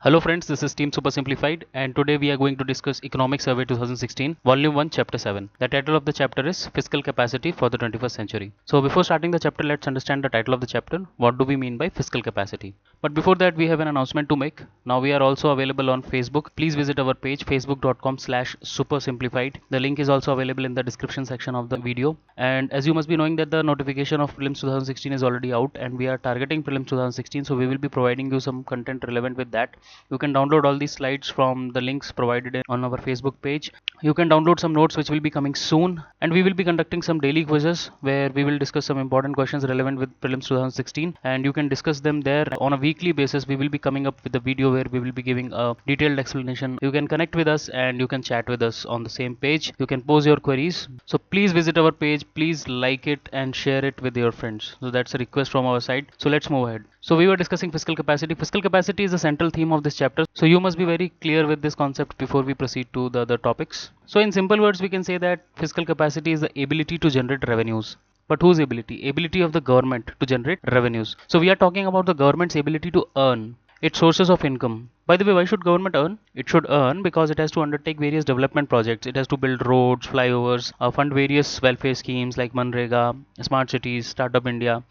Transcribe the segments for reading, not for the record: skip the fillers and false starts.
Hello friends, this is Team SuperSimplified and today we are going to discuss Economic Survey 2016, Volume 1, Chapter 7. The title of the chapter is Fiscal Capacity for the 21st Century. So before starting the chapter, let's understand the title of the chapter. What do we mean by fiscal capacity? But before that, we have an announcement to make. Now we are also available on Facebook. Please visit our page facebook.com/supersimplified. The link is also available in the description section of the video. And as you must be knowing that the notification of Prelims 2016 is already out and we are targeting Prelims 2016. So we will be providing you some content relevant with that. You can download all these slides from the links provided on our Facebook page. You can download some notes which will be coming soon, and we will be conducting some daily quizzes where we will discuss some important questions relevant with Prelims 2016, and you can discuss them there on a weekly basis. We will be coming up with a video where we will be giving a detailed explanation. You can connect with us and you can chat with us on the same page. You can pose your queries. So please visit our page, please like it and share it with your friends. So that's a request from our side. So let's move ahead. So we were discussing fiscal capacity. Fiscal capacity is the central theme of this chapter. So you must be very clear with this concept before we proceed to the other topics. So in simple words, we can say that fiscal capacity is the ability to generate revenues. But whose ability? Ability of the government to generate revenues. So we are talking about the government's ability to earn, its sources of income. By the way, why should government earn? It should earn because it has to undertake various development projects. It has to build roads, flyovers, fund various welfare schemes like Manrega, Smart Cities, Startup India,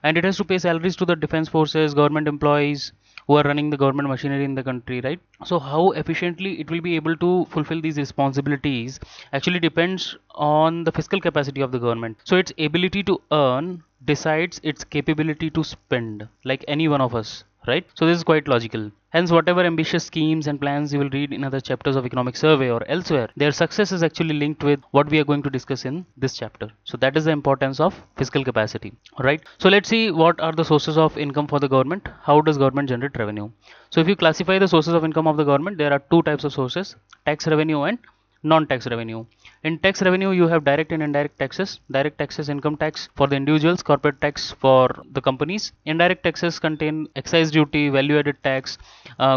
and it has to pay salaries to the defense forces, government employees who are running the government machinery in the country, right? So how efficiently it will be able to fulfill these responsibilities actually depends on the fiscal capacity of the government. So its ability to earn decides its capability to spend, like any one of us, right? So this is quite logical. Hence, whatever ambitious schemes and plans you will read in other chapters of Economic Survey or elsewhere, their success is actually linked with what we are going to discuss in this chapter. So that is the importance of fiscal capacity, right? So let's see what are the sources of income for the government. How does government generate revenue? So if you classify the sources of income of the government, there are two types of sources: tax revenue and non-tax revenue. In tax revenue, you have direct and indirect taxes. Direct taxes, income tax for the individuals, corporate tax for the companies. Indirect taxes contain excise duty, value-added tax,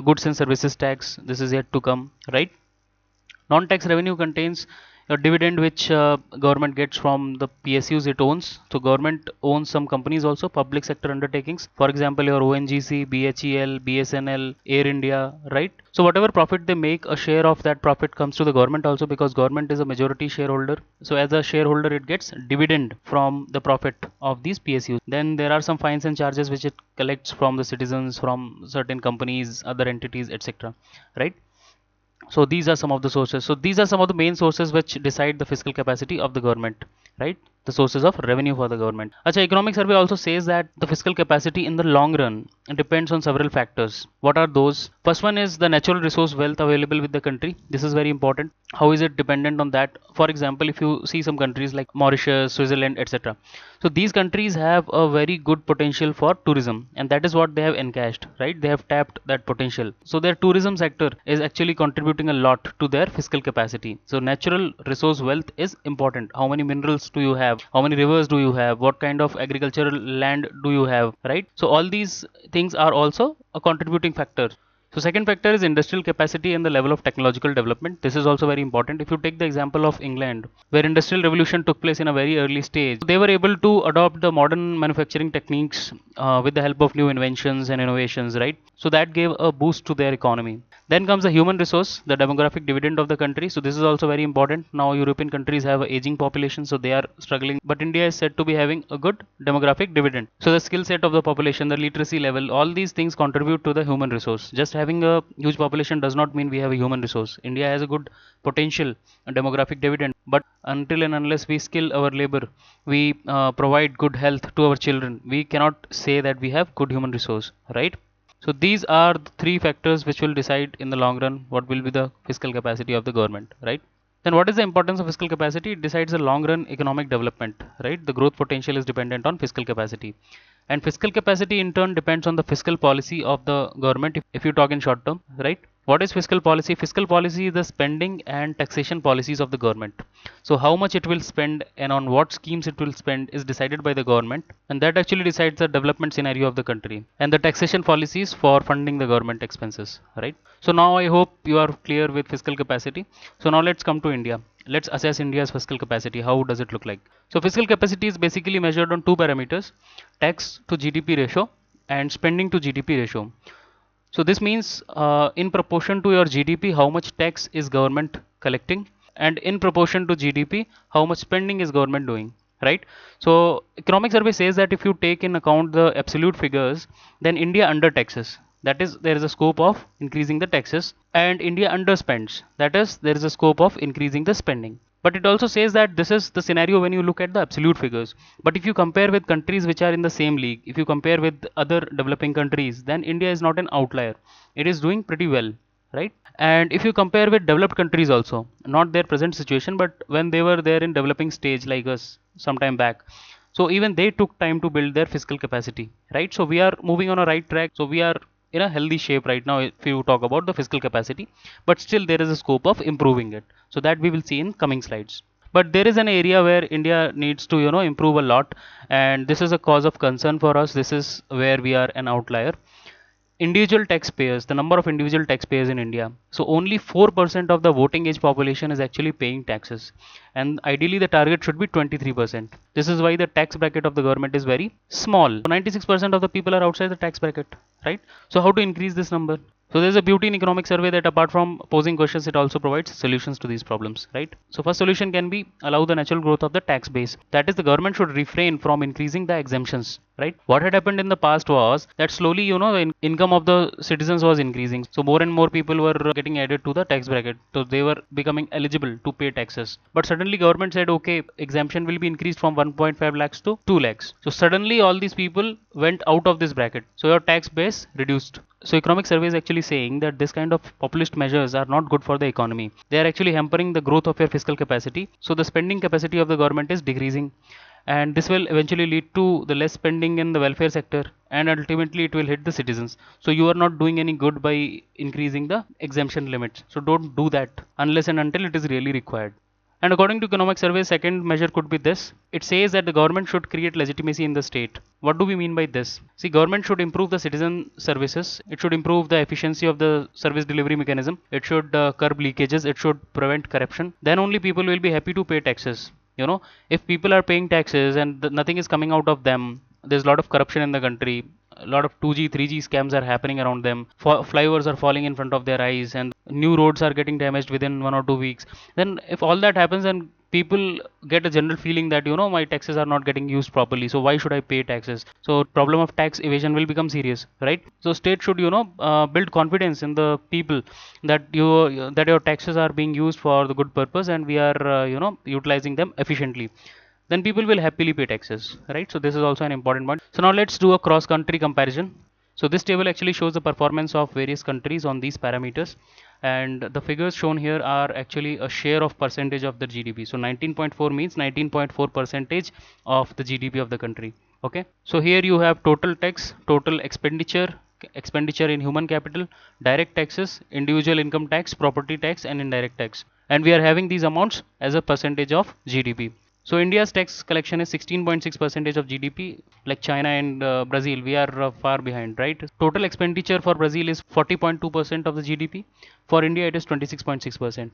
goods and services tax. This is yet to come, right? Non-tax revenue contains a dividend which government gets from the PSUs it owns. So government owns some companies also, public sector undertakings. For example, your ONGC, BHEL, BSNL, Air India, right? So whatever profit they make, a share of that profit comes to the government also, because government is a majority shareholder. So as a shareholder, it gets dividend from the profit of these PSUs. Then there are some fines and charges which it collects from the citizens, from certain companies, other entities, etc. Right? So these are some of the sources. So these are some of the main sources which decide the fiscal capacity of the government, right? The sources of revenue for the government. Acha, Economic Survey also says that the fiscal capacity in the long run depends on several factors. What are those? First one is the natural resource wealth available with the country. This is very important. How is it dependent on that? For example, if you see some countries like Mauritius, Switzerland, etc. So these countries have a very good potential for tourism, and that is what they have encashed, right? They have tapped that potential. So their tourism sector is actually contributing a lot to their fiscal capacity. So natural resource wealth is important. How many minerals do you have? How many rivers do you have? What kind of agricultural land do you have, right? So all these things are also a contributing factor. So second factor is industrial capacity and the level of technological development. This is also very important. If you take the example of England, where industrial revolution took place in a very early stage, they were able to adopt the modern manufacturing techniques with the help of new inventions and innovations, right? So that gave a boost to their economy. Then comes the human resource, the demographic dividend of the country. So this is also very important. Now European countries have an aging population, so they are struggling. But India is said to be having a good demographic dividend. So the skill set of the population, the literacy level, all these things contribute to the human resource. Just having a huge population does not mean we have a human resource. India has a good potential, a demographic dividend. But until and unless we skill our labor, we provide good health to our children, we cannot say that we have good human resource, right? So these are the three factors which will decide in the long run what will be the fiscal capacity of the government, right? Then what is the importance of fiscal capacity? It decides the long run economic development, right? The growth potential is dependent on fiscal capacity. And fiscal capacity in turn depends on the fiscal policy of the government if you talk in short term, right? What is fiscal policy? Fiscal policy is the spending and taxation policies of the government. So how much it will spend and on what schemes it will spend is decided by the government, and that actually decides the development scenario of the country and the taxation policies for funding the government expenses, right? So now I hope you are clear with fiscal capacity. So now let's come to India. Let's assess India's fiscal capacity. How does it look like? So fiscal capacity is basically measured on two parameters: tax to GDP ratio and spending to GDP ratio. So this means in proportion to your GDP, how much tax is government collecting, and in proportion to GDP, how much spending is government doing, right? So economic survey says that if you take in account the absolute figures, then India undertaxes. That is, there is a scope of increasing the taxes, and India underspends. That is, there is a scope of increasing the spending. But it also says that this is the scenario when you look at the absolute figures. But if you compare with countries which are in the same league, if you compare with other developing countries, then India is not an outlier. It is doing pretty well, right? And if you compare with developed countries also, not their present situation, but when they were there in developing stage like us some time back, so even they took time to build their fiscal capacity, right? So we are moving on a right track. So we are in a healthy shape right now if you talk about the fiscal capacity, but still there is a scope of improving it. So that we will see in coming slides. But there is an area where India needs to improve a lot, and this is a cause of concern for us. This is where we are an outlier. Individual taxpayers, the number of individual taxpayers in India. So only 4% of the voting age population is actually paying taxes. And ideally the target should be 23%. This is why the tax bracket of the government is very small. So 96% of the people are outside the tax bracket, right? So how to increase this number? So there's a beauty in economic survey that apart from posing questions, it also provides solutions to these problems, right? So first solution can be allow the natural growth of the tax base. That is, the government should refrain from increasing the exemptions, right? What had happened in the past was that slowly, the income of the citizens was increasing. So more and more people were getting added to the tax bracket. So they were becoming eligible to pay taxes. But suddenly government said, okay, exemption will be increased from 1.5 lakhs to 2 lakhs. So suddenly all these people went out of this bracket. So your tax base reduced. So economic survey is actually saying that this kind of populist measures are not good for the economy. They are actually hampering the growth of your fiscal capacity. So the spending capacity of the government is decreasing, and this will eventually lead to the less spending in the welfare sector, and ultimately it will hit the citizens. So you are not doing any good by increasing the exemption limits. So don't do that unless and until it is really required. And according to economic survey, second measure could be this. It says that the government should create legitimacy in the state. What do we mean by this? See, government should improve the citizen services. It should improve the efficiency of the service delivery mechanism. It should curb leakages. It should prevent corruption. Then only people will be happy to pay taxes. If people are paying taxes and nothing is coming out of them, there's a lot of corruption in the country. A lot of 2G, 3G scams are happening around them. Flyovers are falling in front of their eyes, and new roads are getting damaged within 1 or 2 weeks. Then, if all that happens, then people get a general feeling that my taxes are not getting used properly. So why should I pay taxes? So problem of tax evasion will become serious, right? So state should build confidence in the people that your taxes are being used for the good purpose, and we are utilizing them efficiently. Then people will happily pay taxes, right? So this is also an important point. So now let's do a cross country comparison. So this table actually shows the performance of various countries on these parameters, and the figures shown here are actually a share of percentage of the GDP. So 19.4 means 19.4 percentage of the GDP of the country. Okay, so here you have total tax, total expenditure in human capital, direct taxes, individual income tax, property tax, and indirect tax, and we are having these amounts as a percentage of GDP. So India's tax collection is 16.6 percentage of GDP. Like China and Brazil, we are far behind, right? Total expenditure for Brazil is 40.2% of the GDP. For India, it is 26.6%.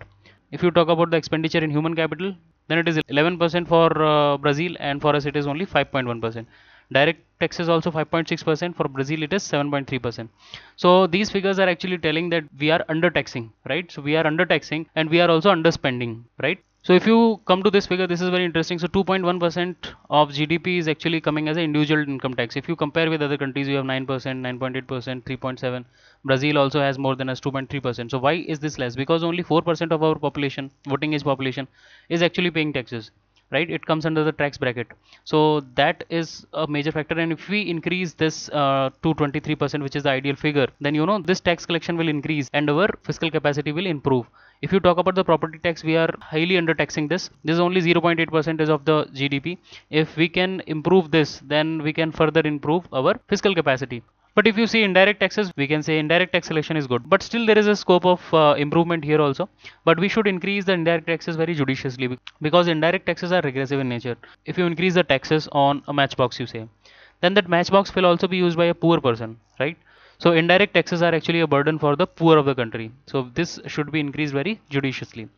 If you talk about the expenditure in human capital, then it is 11% for Brazil, and for us it is only 5.1%. Direct taxes also 5.6%. For Brazil, it is 7.3%. So these figures are actually telling that we are undertaxing, right? So we are undertaxing, and we are also underspending, right? So if you come to this figure, this is very interesting. So 2.1% of GDP is actually coming as an individual income tax. If you compare with other countries, you have 9%, 9.8%, 3.7. Brazil also has more than us 2.3%. So why is this less? Because only 4% of our population, voting age population, is actually paying taxes, right? It comes under the tax bracket. So that is a major factor, and if we increase this to 23%, which is the ideal figure, then this tax collection will increase and our fiscal capacity will improve. If you talk about the property tax, we are highly undertaxing this. This is only 0.8% of the GDP. If we can improve this, then we can further improve our fiscal capacity. But if you see indirect taxes, we can say indirect tax collection is good, but still there is a scope of improvement here also. But we should increase the indirect taxes very judiciously, because indirect taxes are regressive in nature. If you increase the taxes on a matchbox, you say, then that matchbox will also be used by a poor person, right? So indirect taxes are actually a burden for the poor of the country. So this should be increased very judiciously.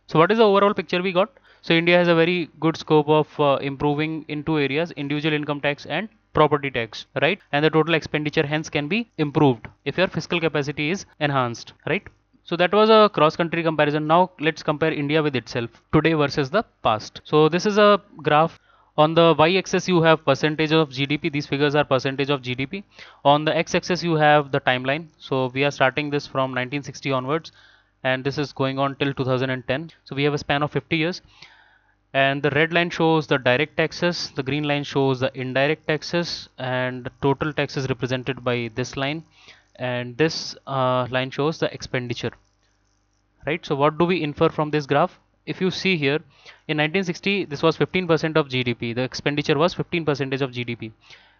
So what is the overall picture we got? So India has a very good scope of improving in two areas: individual income tax and property tax, right? And the total expenditure hence can be improved if your fiscal capacity is enhanced, right? So that was a cross country comparison. Now let's compare India with itself today versus the past. So this is a graph. On the y-axis you have percentage of GDP. These figures are percentage of GDP. On the x-axis you have the timeline. So we are starting this from 1960 onwards, and this is going on till 2010. So we have a span of 50 years. And the red line shows the direct taxes, the green line shows the indirect taxes, and the total tax is represented by this line, and this line shows the expenditure, right? So what do we infer from this graph? If you see here, in 1960 this was 15% of GDP, the expenditure was 15% of GDP,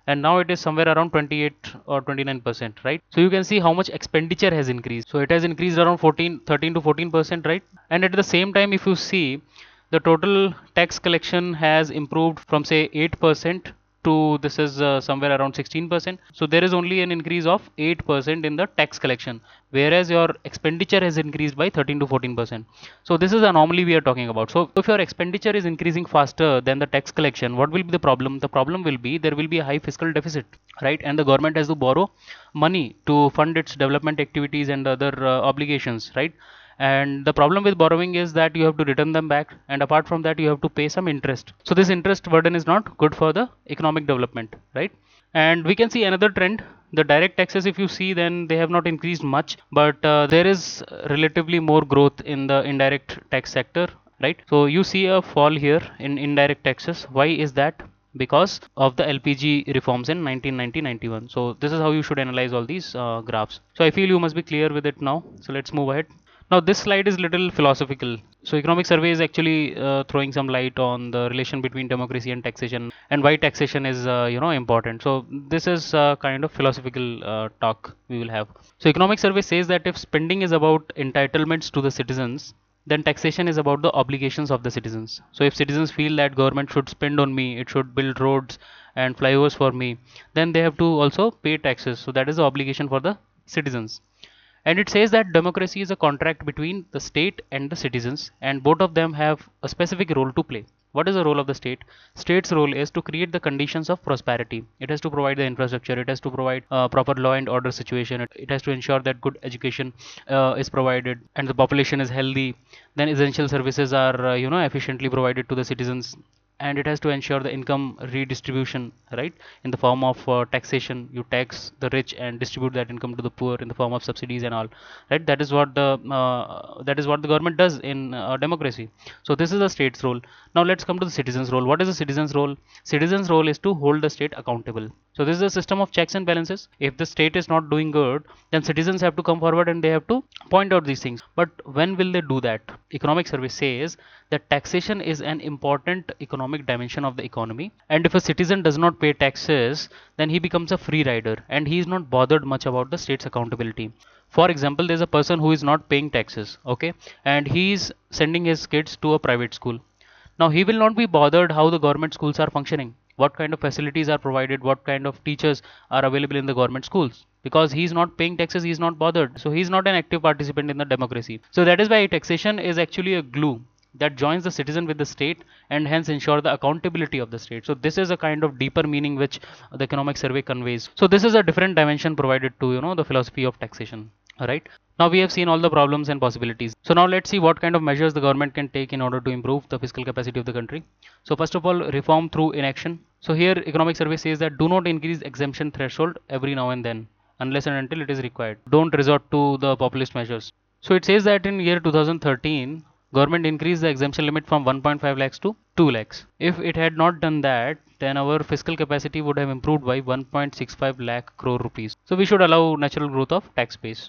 and now it is somewhere around 28 or 29%, right? So you can see how much expenditure has increased. So it has increased around 13 to 14%, right? And at the same time, if you see, the total tax collection has improved from say 8% to this is somewhere around 16%. So there is only an increase of 8% in the tax collection, whereas your expenditure has increased by 13 to 14%. So this is the anomaly we are talking about. So if your expenditure is increasing faster than the tax collection, what will be the problem? The problem will be there will be a high fiscal deficit, right? And the government has to borrow money to fund its development activities and other obligations, right? And the problem with borrowing is that you have to return them back, and apart from that you have to pay some interest. So this interest burden is not good for the economic development, right? And we can see another trend. The direct taxes, if you see, then they have not increased much, but there is relatively more growth in the indirect tax sector, right? So you see a fall here in indirect taxes. Why is that? Because of the LPG reforms in 1990-91. So this is how you should analyze all these graphs. So I feel you must be clear with it now. So let's move ahead. Now this slide is little philosophical. So economic survey is actually throwing some light on the relation between democracy and taxation, and why taxation is important. So this is kind of philosophical talk we will have. So economic survey says that if spending is about entitlements to the citizens, then taxation is about the obligations of the citizens. So if citizens feel that government should spend on me, it should build roads and flyovers for me, then they have to also pay taxes. So that is the obligation for the citizens. And it says that democracy is a contract between the state and the citizens, and both of them have a specific role to play. What is the role of the state? State's role is to create the conditions of prosperity. It has to provide the infrastructure, it has to provide proper law and order situation, it has to ensure that good education is provided and the population is healthy. Then essential services are efficiently provided to the citizens, and it has to ensure the income redistribution, right? In the form of taxation, you tax the rich and distribute that income to the poor in the form of subsidies and all, right? That is what the government does in democracy. So this is the state's role. Now let's come to the citizens role. What is the citizens role? Citizens role is to hold the state accountable. So this is a system of checks and balances. If the state is not doing good, then citizens have to come forward and they have to point out these things. But when will they do that? Economic survey says that taxation is an important economic dimension of the economy, and if a citizen does not pay taxes, then he becomes a free rider and he is not bothered much about the state's accountability. For example, there's a person who is not paying taxes, okay, and he is sending his kids to a private school. Now he will not be bothered how the government schools are functioning, what kind of facilities are provided, what kind of teachers are available in the government schools, because he is not paying taxes, he is not bothered. So he is not an active participant in the democracy. So that is why taxation is actually a glue that joins the citizen with the state and hence ensure the accountability of the state. So this is a kind of deeper meaning which the economic survey conveys. So this is a different dimension provided to the philosophy of taxation. All right. Now we have seen all the problems and possibilities. So now let's see what kind of measures the government can take in order to improve the fiscal capacity of the country. So first of all, reform through inaction. So here economic survey says that do not increase exemption threshold every now and then unless and until it is required. Don't resort to the populist measures. So it says that in year 2013, government increased the exemption limit from 1.5 lakhs to 2 lakhs. If it had not done that, then our fiscal capacity would have improved by 1.65 lakh crore rupees. So we should allow natural growth of tax base.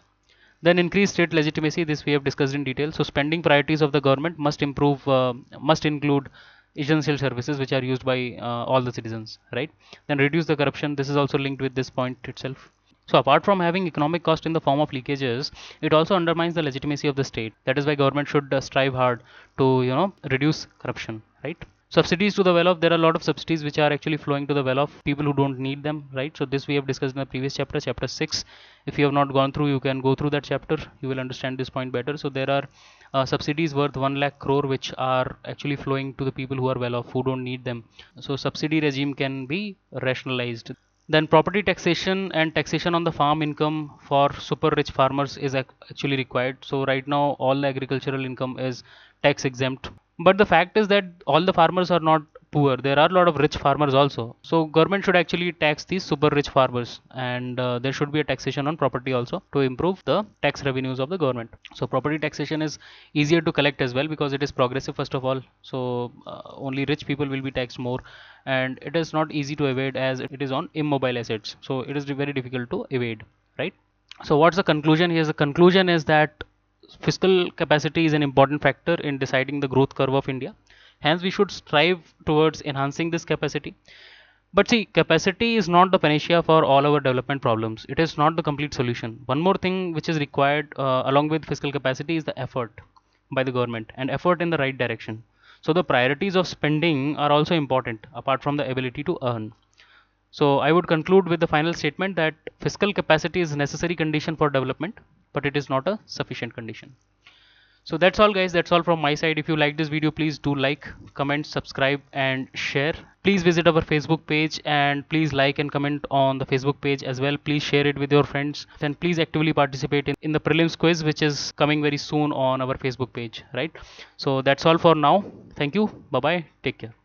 Then increase state legitimacy. This we have discussed in detail. So spending priorities of the government must include essential services which are used by all the citizens, right? Then reduce the corruption. This is also linked with this point itself. So apart from having economic cost in the form of leakages, it also undermines the legitimacy of the state. That is why government should strive hard to reduce corruption, right? Subsidies to the well off. There are a lot of subsidies which are actually flowing to the well off people who don't need them, right? So this we have discussed in the previous chapter, chapter 6. If you have not gone through, you can go through that chapter, you will understand this point better. So there are subsidies worth 1 lakh crore which are actually flowing to the people who are well off, who don't need them. So subsidy regime can be rationalized. Then property taxation and taxation on the farm income for super rich farmers is actually required. So right now all the agricultural income is tax exempt. But the fact is that all the farmers are not poor. There are a lot of rich farmers also. So government should actually tax these super rich farmers, and there should be a taxation on property also to improve the tax revenues of the government. So property taxation is easier to collect as well because it is progressive first of all. So only rich people will be taxed more, and it is not easy to evade as it is on immobile assets. So it is very difficult to evade, right? So what's the conclusion here? The conclusion is that fiscal capacity is an important factor in deciding the growth curve of India. Hence, we should strive towards enhancing this capacity. But see, capacity is not the panacea for all our development problems. It is not the complete solution. One more thing which is required along with fiscal capacity is the effort by the government and effort in the right direction. So the priorities of spending are also important apart from the ability to earn. So I would conclude with the final statement that fiscal capacity is a necessary condition for development, but it is not a sufficient condition. So that's all guys, that's all from my side. If you like this video, please do like, comment, subscribe and share. Please visit our Facebook page and please like and comment on the Facebook page as well. Please share it with your friends and please actively participate in the prelims quiz which is coming very soon on our Facebook page, right? So that's all for now. Thank you. Bye bye. Take care.